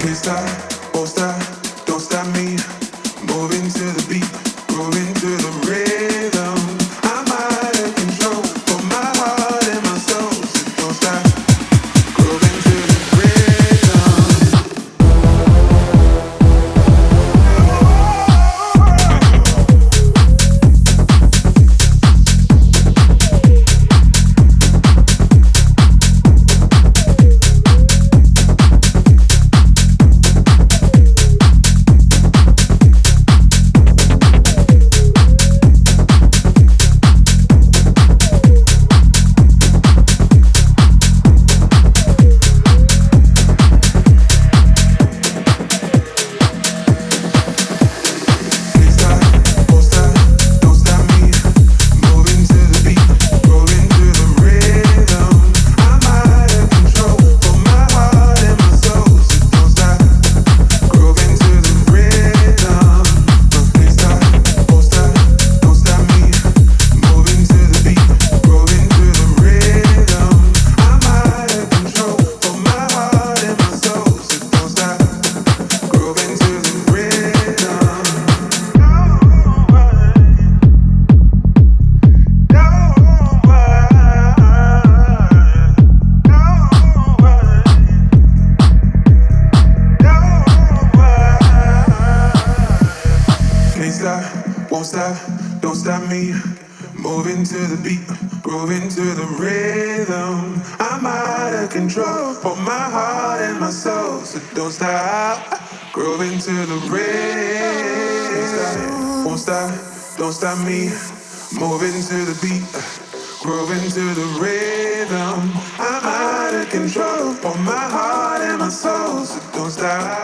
Can't stop, won't stop, don't stop me. Moving to the beat, grooving to the rhythm. I'm out of control for my heart and my soul. So don't stop, grooving to the rhythm. Can't stop, won't stop, don't stop me. Moving to the beat, grooving to the rhythm. I'm out of control for my heart and my soul. So don't stop, grooving to the rhythm. Can't stop, won't stop, don't stop me. Moving to the beat, grooving to the rhythm. I'm out of control for my heart and my soul. So don't stop.